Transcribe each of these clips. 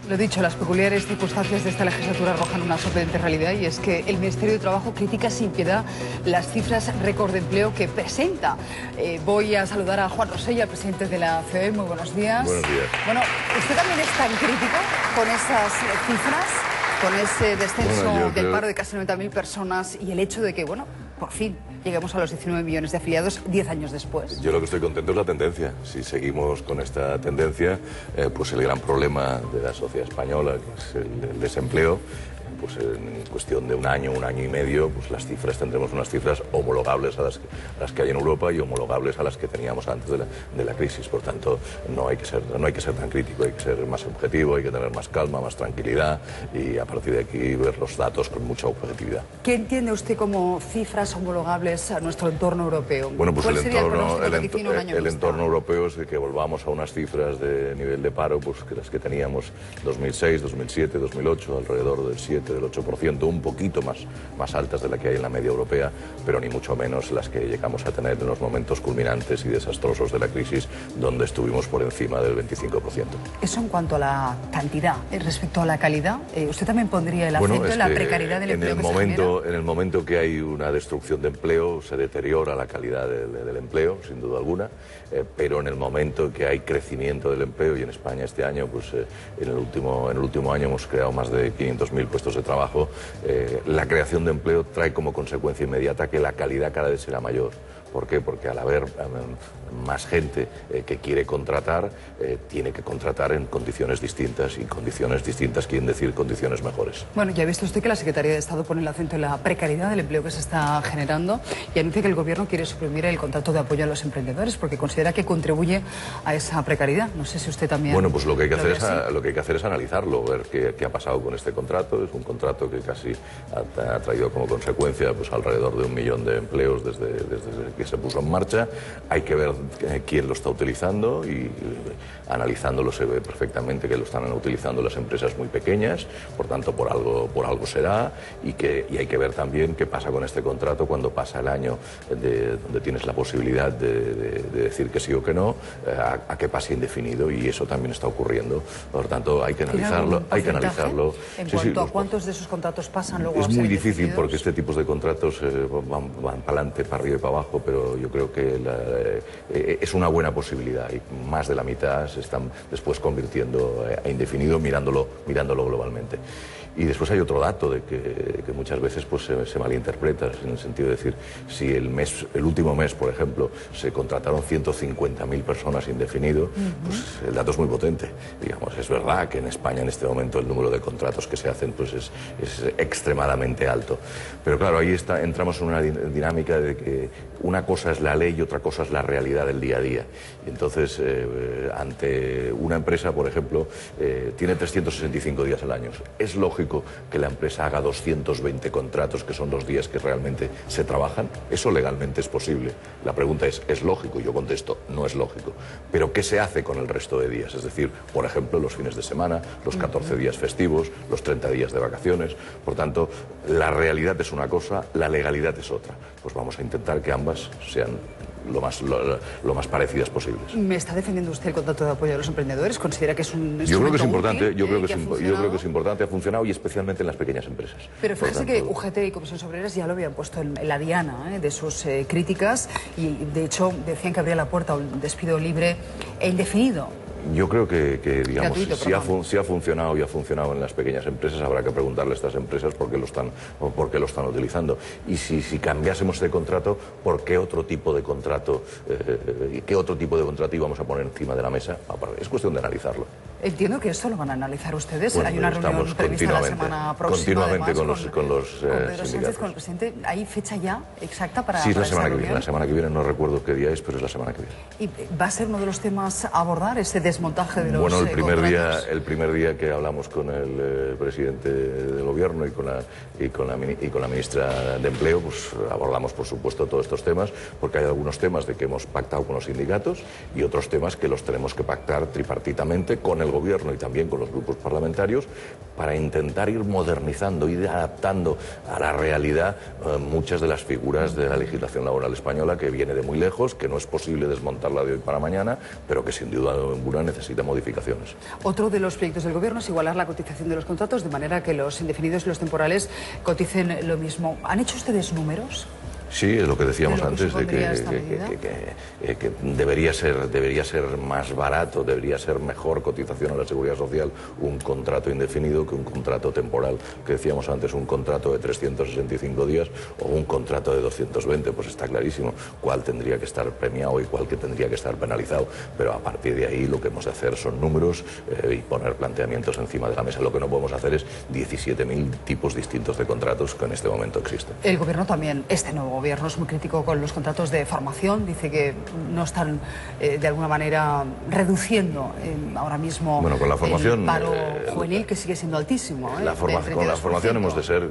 Lo dicho, las peculiares circunstancias de esta legislatura arrojan una sorprendente realidad, y es que el Ministerio de Trabajo critica sin piedad las cifras récord de empleo que presenta. Voy a saludar a Juan Rosella, el presidente de la COE. Muy buenos días. Buenos días. Bueno, ¿usted también es tan crítico con esas cifras, con ese descenso del paro de casi 90.000 personas y el hecho de que, bueno, por fin lleguemos a los 19 millones de afiliados 10 años después? Yo lo que estoy contento es la tendencia. Si seguimos con esta tendencia, pues el gran problema de la sociedad española, que es el desempleo, pues en cuestión de un año y medio, pues las cifras tendremos unas cifras homologables a las que hay en Europa y homologables a las que teníamos antes de la crisis. Por tanto, no hay que ser tan crítico, hay que ser más objetivo, hay que tener más calma, más tranquilidad y a partir de aquí ver los datos con mucha objetividad. ¿Qué entiende usted como cifras homologables a nuestro entorno europeo? Bueno, pues ¿Cuál sería el entorno europeo es de que volvamos a unas cifras de nivel de paro, pues que las que teníamos 2006, 2007, 2008, alrededor del 7, del 8%, un poquito más altas de la que hay en la media europea, pero ni mucho menos las que llegamos a tener en los momentos culminantes y desastrosos de la crisis, donde estuvimos por encima del 25%. Eso en cuanto a la cantidad. Respecto a la calidad, ¿usted también pondría el acento en la precariedad del empleo que se genera? En el momento que hay una destrucción de empleo, se deteriora la calidad del empleo, sin duda alguna, pero en el momento que hay crecimiento del empleo, y en España este año, pues en el último año hemos creado más de 500.000 puestos de trabajo, la creación de empleo trae como consecuencia inmediata que la calidad cada vez será mayor. ¿Por qué? Porque al haber más gente que quiere contratar, tiene que contratar en condiciones distintas, y condiciones distintas quieren decir condiciones mejores. Bueno, ya ha visto usted que la Secretaría de Estado pone el acento en la precariedad del empleo que se está generando y anuncia que el Gobierno quiere suprimir el contrato de apoyo a los emprendedores porque considera que contribuye a esa precariedad. No sé si usted también... Bueno, pues lo que hay que hacer es analizarlo, ver qué ha pasado con este contrato. Es un contrato que casi ha traído como consecuencia pues alrededor de 1 millón de empleos desde que se puso en marcha. Hay que ver quién lo está utilizando y analizándolo se ve perfectamente que lo están utilizando las empresas muy pequeñas, por tanto por algo será, y hay que ver también qué pasa con este contrato cuando pasa el año donde tienes la posibilidad de decir que sí o que no, a que pase indefinido, y eso también está ocurriendo. Por tanto hay que analizarlo. ¿En cuanto a cuántos de esos contratos pasan luego a ser indefinidos? Es muy difícil indefinidos, porque este tipo de contratos van para adelante, para arriba y para abajo, pero yo creo que es una buena posibilidad, y más de la mitad se están después convirtiendo a indefinido mirándolo globalmente. Y después hay otro dato de que muchas veces pues, se malinterpreta, en el sentido de decir, si el último mes, por ejemplo, se contrataron 150.000 personas indefinido, pues el dato es muy potente. Digamos, es verdad que en España en este momento el número de contratos que se hacen pues, es extremadamente alto. Pero claro, ahí entramos en una dinámica de que una cosa es la ley y otra cosa es la realidad del día a día. Y entonces, ante una empresa, por ejemplo, tiene 365 días al año. Es lógico que la empresa haga 220 contratos, que son los días que realmente se trabajan. Eso legalmente es posible. La pregunta ¿es lógico? Y yo contesto, no es lógico. Pero ¿qué se hace con el resto de días? Es decir, por ejemplo, los fines de semana, los 14 días festivos, los 30 días de vacaciones. Por tanto, la realidad es una cosa, la legalidad es otra. Pues vamos a intentar que ambas sean lo más parecidas posibles. ¿Me está defendiendo usted el contrato de apoyo a los emprendedores? ¿Considera que es un instrumento Yo creo que es importante, útil, yo creo que es importante, ha funcionado, y especialmente en las pequeñas empresas. Pero fíjese que UGT y Comisiones Obreras ya lo habían puesto en la diana de sus críticas, y de hecho decían que abría la puerta a un despido libre e indefinido. Yo creo que digamos, gratuito, si ha funcionado y ha funcionado en las pequeñas empresas, habrá que preguntarle a estas empresas por qué lo están utilizando. Y si cambiásemos de contrato, ¿por qué otro tipo de contrato, íbamos a poner encima de la mesa? Es cuestión de analizarlo. Entiendo que esto lo van a analizar ustedes. Bueno, hay una reunión prevista la semana próxima. Continuamente con los Pedro sindicatos. Sánchez, con el presidente. ¿Hay fecha ya exacta para Sí, es la semana que esa viene. reunión? La semana que viene, no recuerdo qué día es, pero es la semana que viene. ¿Y va a ser uno de los temas a abordar, ese desmontaje de los Bueno, contratos? el primer día que hablamos con el presidente del gobierno y con la ministra de Empleo, pues abordamos por supuesto todos estos temas, porque hay algunos temas de que hemos pactado con los sindicatos y otros temas que los tenemos que pactar tripartitamente con el Gobierno y también con los grupos parlamentarios para intentar ir modernizando, ir adaptando a la realidad muchas de las figuras de la legislación laboral española, que viene de muy lejos, que no es posible desmontarla de hoy para mañana, pero que sin duda alguna necesita modificaciones. Otro de los proyectos del Gobierno es igualar la cotización de los contratos de manera que los indefinidos y los temporales coticen lo mismo. ¿Han hecho ustedes números? Sí, es lo que decíamos antes, de que debería ser más barato, debería ser mejor cotización a la Seguridad Social un contrato indefinido que un contrato temporal, que decíamos antes, un contrato de 365 días o un contrato de 220, pues está clarísimo cuál tendría que estar premiado y cuál que tendría que estar penalizado, pero a partir de ahí lo que hemos de hacer son números y poner planteamientos encima de la mesa. Lo que no podemos hacer es 17.000 tipos distintos de contratos que en este momento existen. El Gobierno también, este nuevo Gobierno es muy crítico con los contratos de formación, dice que no están de alguna manera reduciendo ahora mismo con la formación, el paro juvenil, que sigue siendo altísimo. Con la formación hemos de ser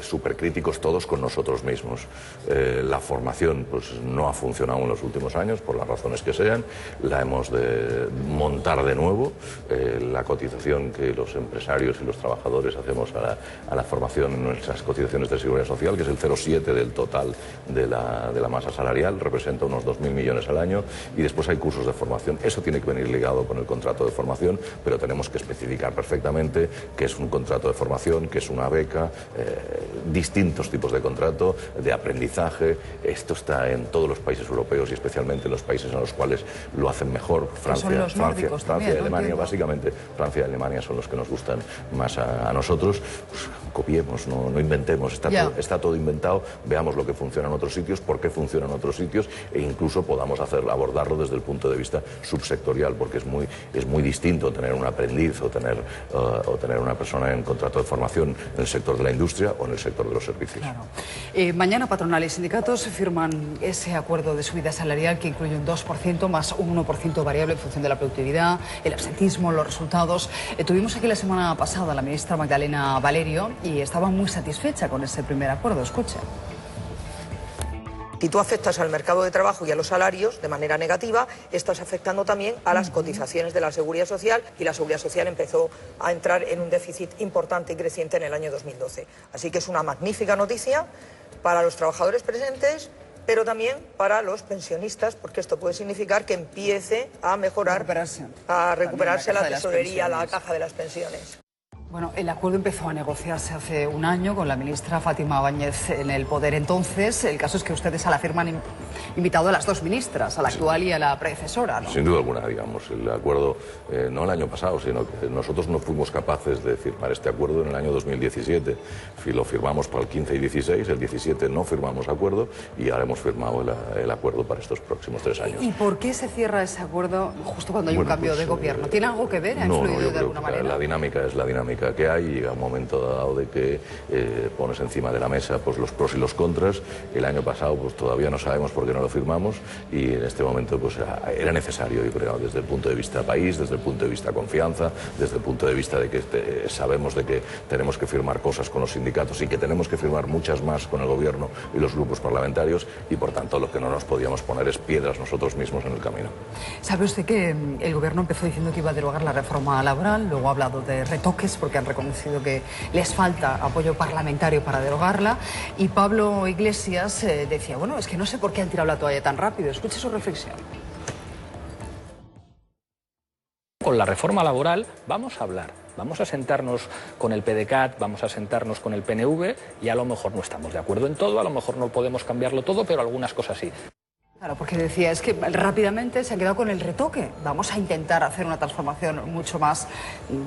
súper críticos todos con nosotros mismos. La formación pues no ha funcionado en los últimos años, por las razones que sean, la hemos de montar de nuevo. La cotización que los empresarios y los trabajadores hacemos a la formación en nuestras cotizaciones de Seguridad Social, que es el 0,7 del total de la masa salarial, representa unos 2.000 millones al año, y después hay cursos de formación. Eso tiene que venir ligado con el contrato de formación, pero tenemos que especificar perfectamente qué es un contrato de formación, qué es una beca, distintos tipos de contrato, de aprendizaje. Esto está en todos los países europeos y especialmente en los países en los cuales lo hacen mejor. Francia y Alemania, básicamente Francia y Alemania son los que nos gustan más a nosotros. Pues, copiemos, no inventemos, está todo inventado, veamos lo que funciona en otros sitios, por qué funciona en otros sitios, e incluso podamos abordarlo desde el punto de vista subsectorial, porque es muy distinto tener un aprendiz o tener una persona en contrato de formación en el sector de la industria o en el sector de los servicios. Claro. Mañana patronal y sindicatos firman ese acuerdo de subida salarial que incluye un 2% más un 1% variable en función de la productividad, el absentismo, los resultados. Tuvimos aquí la semana pasada a la ministra Magdalena Valerio y estaba muy satisfecha con ese primer acuerdo. Escuchen. Si tú afectas al mercado de trabajo y a los salarios de manera negativa, estás afectando también a las cotizaciones de la Seguridad Social, y la Seguridad Social empezó a entrar en un déficit importante y creciente en el año 2012. Así que es una magnífica noticia para los trabajadores presentes, pero también para los pensionistas, porque esto puede significar que empiece a mejorar, a recuperarse la tesorería, la caja de las pensiones. Bueno, el acuerdo empezó a negociarse hace un año con la ministra Fátima Báñez en el poder entonces. El caso es que ustedes a la firma han invitado a las dos ministras, a la actual y a la predecesora, ¿no? Sin duda alguna, digamos. El acuerdo, no el año pasado, sino que nosotros no fuimos capaces de firmar este acuerdo en el año 2017. Lo firmamos para el 15 y 16, el 17 no firmamos acuerdo y ahora hemos firmado el acuerdo para estos próximos 3 años. ¿Y por qué se cierra ese acuerdo justo cuando hay un cambio de gobierno? ¿Tiene algo que ver? ¿Ha influido de alguna manera? La dinámica es la dinámica que hay, y llega un momento dado de que pones encima de la mesa pues los pros y los contras. El año pasado pues todavía no sabemos por qué no lo firmamos, y en este momento pues era necesario, yo creo, desde el punto de vista país, desde el punto de vista confianza, desde el punto de vista de que sabemos de que tenemos que firmar cosas con los sindicatos y que tenemos que firmar muchas más con el gobierno y los grupos parlamentarios, y por tanto lo que no nos podíamos poner es piedras nosotros mismos en el camino. ¿Sabe usted que el gobierno empezó diciendo que iba a derogar la reforma laboral, luego ha hablado de retoques porque han reconocido que les falta apoyo parlamentario para derogarla, y Pablo Iglesias decía, bueno, es que no sé por qué han tirado la toalla tan rápido? Escuche su reflexión. Con la reforma laboral vamos a hablar, vamos a sentarnos con el PDeCAT, vamos a sentarnos con el PNV, y a lo mejor no estamos de acuerdo en todo, a lo mejor no podemos cambiarlo todo, pero algunas cosas sí. Claro, porque decía, es que rápidamente se han quedado con el retoque. Vamos a intentar hacer una transformación mucho más,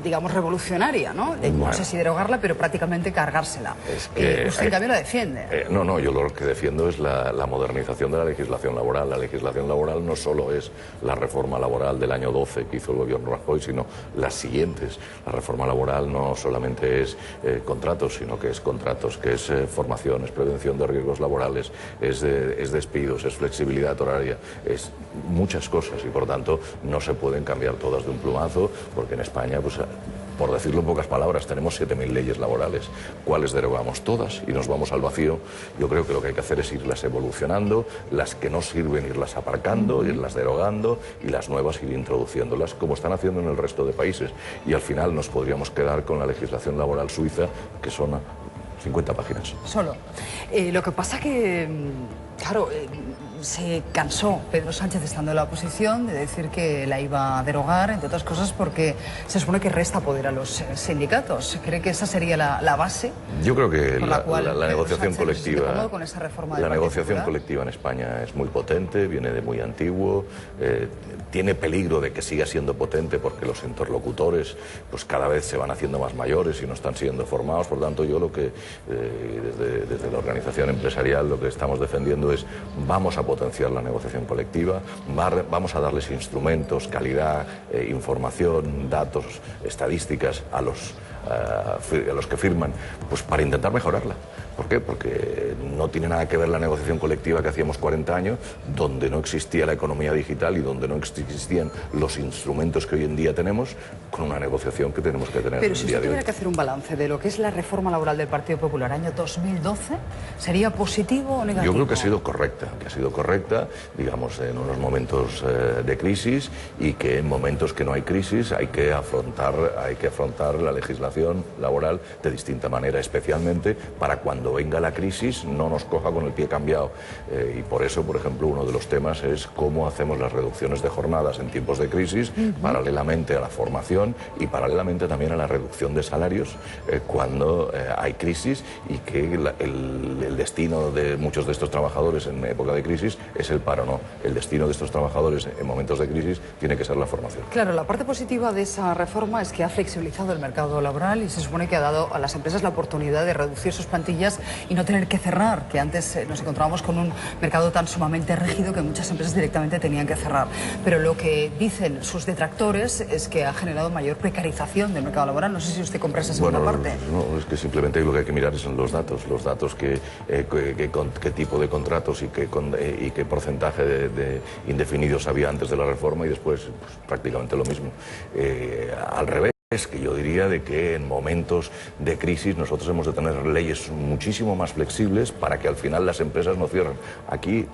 digamos, revolucionaria, ¿no? No sé si derogarla, pero prácticamente cargársela. Usted en cambio la defiende. No, yo lo que defiendo es la modernización de la legislación laboral. La legislación laboral no solo es la reforma laboral del año 12 que hizo el gobierno Rajoy, sino las siguientes. La reforma laboral no solamente es contratos, sino que es contratos, que es formación, es prevención de riesgos laborales, es despidos, es flexibilidad horaria, es muchas cosas, y por tanto no se pueden cambiar todas de un plumazo, porque en España pues por decirlo en pocas palabras, tenemos 7.000 leyes laborales. ¿Cuáles derogamos? Todas y nos vamos al vacío. Yo creo que lo que hay que hacer es irlas evolucionando, las que no sirven irlas aparcando, irlas derogando y las nuevas ir introduciéndolas, como están haciendo en el resto de países. Y al final nos podríamos quedar con la legislación laboral suiza, que son 50 páginas. Solo. Lo que pasa que, claro, se cansó Pedro Sánchez, estando en la oposición, de decir que la iba a derogar, entre otras cosas porque se supone que resta poder a los sindicatos. ¿Cree que esa sería la base? Yo creo que la negociación colectiva, con esa reforma la negociación colectiva en España es muy potente, viene de muy antiguo, tiene peligro de que siga siendo potente porque los interlocutores pues cada vez se van haciendo más mayores y no están siendo formados. Por tanto, yo lo que desde la organización empresarial lo que estamos defendiendo es vamos a potenciar la negociación colectiva, vamos a darles instrumentos, calidad, información, datos, estadísticas a los que firman, pues para intentar mejorarla. ¿Por qué? Porque no tiene nada que ver la negociación colectiva que hacíamos 40 años, donde no existía la economía digital y donde no existían los instrumentos que hoy en día tenemos, con una negociación que tenemos que tener. Pero si usted tuviera que hacer un balance de lo que es la reforma laboral del Partido Popular año 2012, ¿sería positivo o negativo? Yo creo que ha sido correcta, digamos, en unos momentos de crisis, y que en momentos que no hay crisis hay que afrontar la legislación laboral de distinta manera, especialmente para cuando venga la crisis no nos coja con el pie cambiado. Y por eso, por ejemplo, uno de los temas es cómo hacemos las reducciones de jornadas en tiempos de crisis, paralelamente a la formación y paralelamente también a la reducción de salarios cuando hay crisis, y que el destino de muchos de estos trabajadores en época de crisis es el paro, no. El destino de estos trabajadores en momentos de crisis tiene que ser la formación. Claro, la parte positiva de esa reforma es que ha flexibilizado el mercado laboral y se supone que ha dado a las empresas la oportunidad de reducir sus plantillas y no tener que cerrar, que antes nos encontrábamos con un mercado tan sumamente rígido que muchas empresas directamente tenían que cerrar. Pero lo que dicen sus detractores es que ha generado mayor precarización del mercado laboral. No sé si usted compra esa segunda parte. No, es que simplemente lo que hay que mirar son los datos qué tipo de contratos y qué porcentaje de indefinidos había antes de la reforma, y después pues, prácticamente lo mismo. Al revés. Es que yo diría de que en momentos de crisis nosotros hemos de tener leyes muchísimo más flexibles para que al final las empresas no cierren. Aquí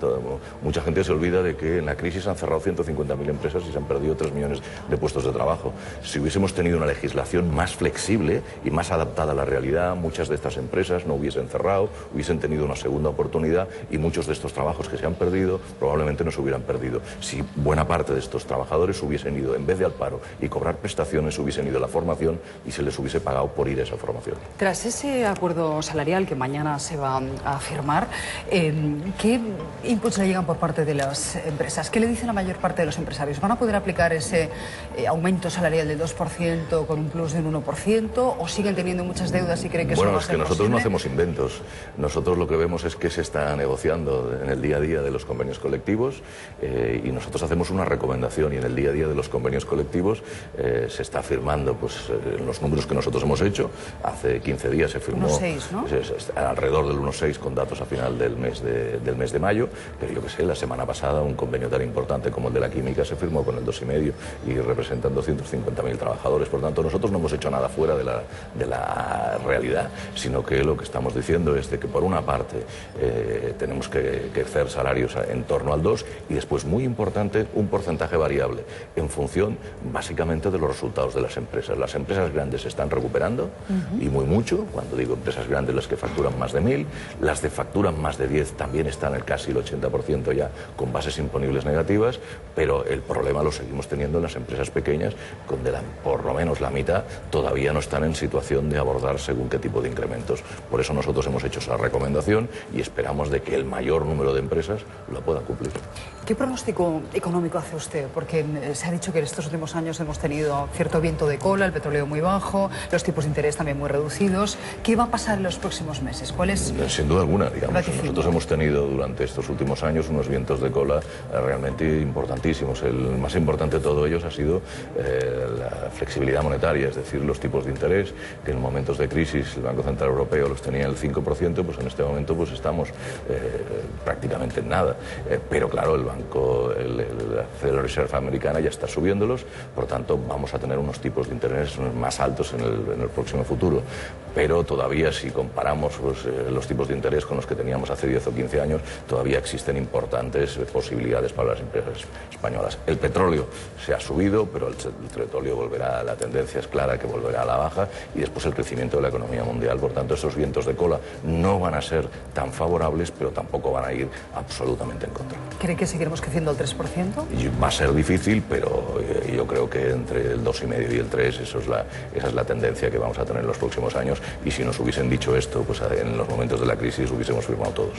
mucha gente se olvida de que en la crisis han cerrado 150.000 empresas y se han perdido 3 millones de puestos de trabajo. Si hubiésemos tenido una legislación más flexible y más adaptada a la realidad, muchas de estas empresas no hubiesen cerrado, hubiesen tenido una segunda oportunidad, y muchos de estos trabajos que se han perdido probablemente no se hubieran perdido. Si buena parte de estos trabajadores hubiesen ido, en vez de al paro y cobrar prestaciones, hubiesen ido a la formación y se les hubiese pagado por ir a esa formación. Tras ese acuerdo salarial que mañana se va a firmar, ¿qué inputs le llegan por parte de las empresas? ¿Qué le dicen la mayor parte de los empresarios? ¿Van a poder aplicar ese aumento salarial del 2% con un plus del 1%, o siguen teniendo muchas deudas y creen que eso no va a ser Bueno, es que nosotros posible? no hacemos inventos. Nosotros lo que vemos es que se está negociando en el día a día de los convenios colectivos, y nosotros hacemos una recomendación, y en el día a día de los convenios colectivos se está firmando los números que nosotros hemos hecho. Hace 15 días se firmó 1,6, ¿no? Alrededor del 1,6 con datos a final del mes de mayo, pero yo que sé, la semana pasada un convenio tan importante como el de la química se firmó con el 2,5 y representan 250.000 trabajadores. Por tanto, nosotros no hemos hecho nada fuera de la realidad, sino que lo que estamos diciendo es de que por una parte tenemos que hacer salarios en torno al 2, y después, muy importante, un porcentaje variable en función básicamente de los resultados de las empresas. Las empresas grandes se están recuperando, y muy mucho. Cuando digo empresas grandes, las que facturan más de 1.000, las de facturan más de 10 también están en casi el 80% ya con bases imponibles negativas, pero el problema lo seguimos teniendo en las empresas pequeñas, donde por lo menos la mitad todavía no están en situación de abordar según qué tipo de incrementos. Por eso nosotros hemos hecho esa recomendación y esperamos de que el mayor número de empresas lo puedan cumplir. ¿Qué pronóstico económico hace usted? Porque se ha dicho que en estos últimos años hemos tenido cierto viento de cola, el petróleo muy bajo, los tipos de interés también muy reducidos. ¿Qué va a pasar en los próximos meses? ¿Cuál es? Sin duda alguna, digamos. Nosotros hemos tenido durante estos últimos años unos vientos de cola realmente importantísimos. El más importante de todos ellos ha sido la flexibilidad monetaria, es decir, los tipos de interés, que en momentos de crisis el Banco Central Europeo los tenía el 5%, pues en este momento pues estamos prácticamente en nada. Pero claro, la Federal Reserve americana ya está subiéndolos, por tanto vamos a tener unos tipos de interés más altos en el próximo futuro. Pero todavía, si comparamos los tipos de interés con los que teníamos hace 10 o 15 años, todavía existen importantes posibilidades para las empresas españolas. El petróleo se ha subido, pero el petróleo volverá, la tendencia es clara que volverá a la baja, y después el crecimiento de la economía mundial. Por tanto, esos vientos de cola no van a ser tan favorables, pero tampoco van a ir absolutamente en contra. ¿Cree que seguiremos creciendo al 3%? Y va a ser difícil, pero yo creo que entre el 2,5 y el 3, esa es la tendencia que vamos a tener en los próximos años. Y si nos hubiesen dicho esto, pues en los momentos de la crisis hubiésemos firmado todos.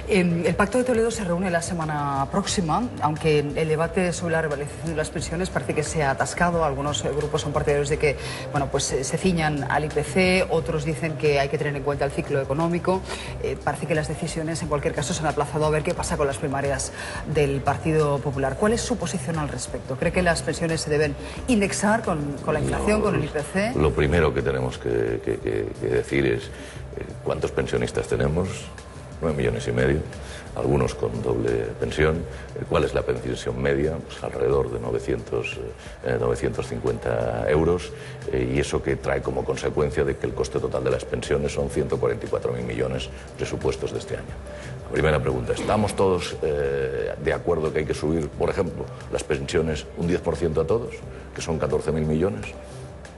El Pacto de Toledo se reúne la semana próxima, aunque el debate sobre la revalorización de las pensiones parece que se ha atascado. Algunos grupos son partidarios de que se ciñan al IPC, otros dicen que hay que tener en cuenta el ciclo económico. Parece que las decisiones en cualquier caso se han aplazado a ver qué pasa con las primarias del Partido Popular. ¿Cuál es su posición al respecto? ¿Cree que las pensiones se deben indexar con la inflación, con el IPC? Lo primero que tenemos que decir es cuántos pensionistas tenemos. 9,5 millones, algunos con doble pensión. ¿Cuál es la pensión media? Pues alrededor de 950 euros, y eso que trae como consecuencia de que el coste total de las pensiones son 144.000 millones presupuestos de este año. La primera pregunta, ¿estamos todos de acuerdo que hay que subir, por ejemplo, las pensiones un 10% a todos, que son 14.000 millones?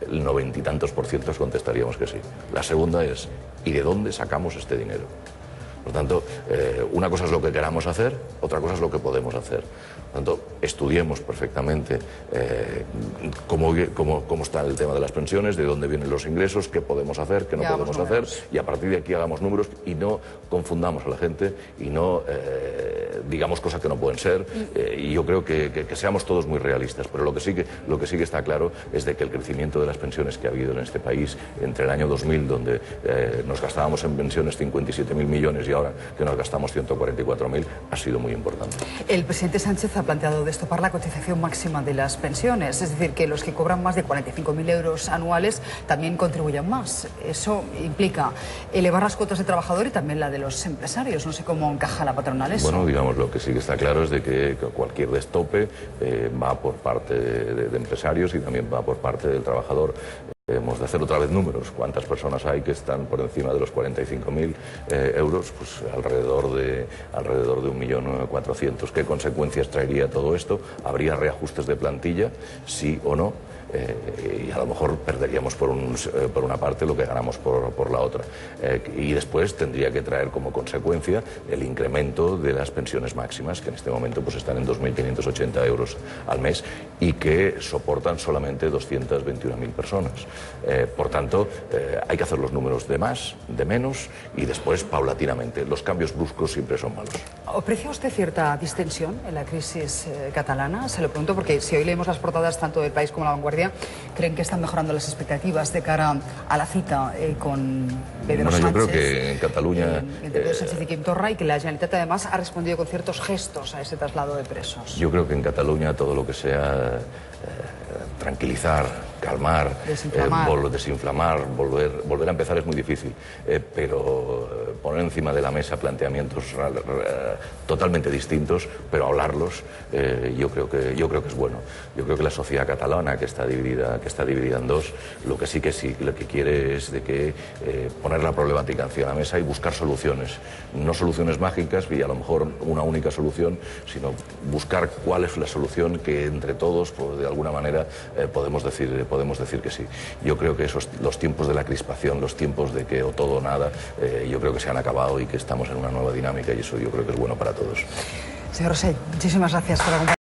El 90 y tantos % contestaríamos que sí. La segunda es, ¿y de dónde sacamos este dinero? Por tanto, una cosa es lo que queramos hacer, otra cosa es lo que podemos hacer. Por tanto, estudiemos perfectamente cómo está el tema de las pensiones, de dónde vienen los ingresos, qué podemos hacer, qué no podemos hacer, y a partir de aquí hagamos números y no confundamos a la gente y no digamos cosas que no pueden ser. Y yo creo que seamos todos muy realistas, pero lo que sí que está claro es de que el crecimiento de las pensiones que ha habido en este país entre el año 2000, donde nos gastábamos en pensiones 57.000 millones, y ahora que nos gastamos 144.000, ha sido muy importante. El presidente Sánchez ha planteado destopar la cotización máxima de las pensiones, es decir, que los que cobran más de 45.000 euros anuales también contribuyan más. Eso implica elevar las cuotas de trabajador y también la de los empresarios. No sé cómo encaja la patronal eso. Bueno, digamos, lo que sí que está claro es de que cualquier destope va por parte de empresarios y también va por parte del trabajador. Hemos de hacer otra vez números. ¿Cuántas personas hay que están por encima de los 45.000 euros? Pues alrededor de 1.400.000. ¿Qué consecuencias traería todo esto? ¿Habría reajustes de plantilla? ¿Sí o no? Y a lo mejor perderíamos por una parte lo que ganamos por la otra. Y después tendría que traer como consecuencia el incremento de las pensiones máximas, que en este momento pues están en 2.580 euros al mes y que soportan solamente 221.000 personas. Por tanto, hay que hacer los números de más, de menos y después paulatinamente. Los cambios bruscos siempre son malos. ¿Aprecia usted cierta distensión en la crisis catalana? Se lo pregunto porque si hoy leemos las portadas tanto del País como La Vanguardia, ¿creen que están mejorando las expectativas de cara a la cita con Pedro Sánchez? Yo creo que en Cataluña... entre Pedro Sánchez y Quim Torra, y que la Generalitat además ha respondido con ciertos gestos a ese traslado de presos. Yo creo que en Cataluña todo lo que sea tranquilizar, calmar, desinflamar, volver a empezar es muy difícil, pero poner encima de la mesa planteamientos totalmente distintos, pero hablarlos, yo creo que es bueno. Yo creo que la sociedad catalana, que está dividida en dos, lo que quiere es de que poner la problemática encima de la mesa y buscar soluciones, no soluciones mágicas y a lo mejor una única solución, sino buscar cuál es la solución que entre todos, pues, de alguna manera, podemos decir que sí. Yo creo que los tiempos de la crispación, los tiempos de que o todo o nada, yo creo que se han acabado y que estamos en una nueva dinámica, y eso yo creo que es bueno para todos. Señor Rosell, muchísimas gracias por acompañarnos.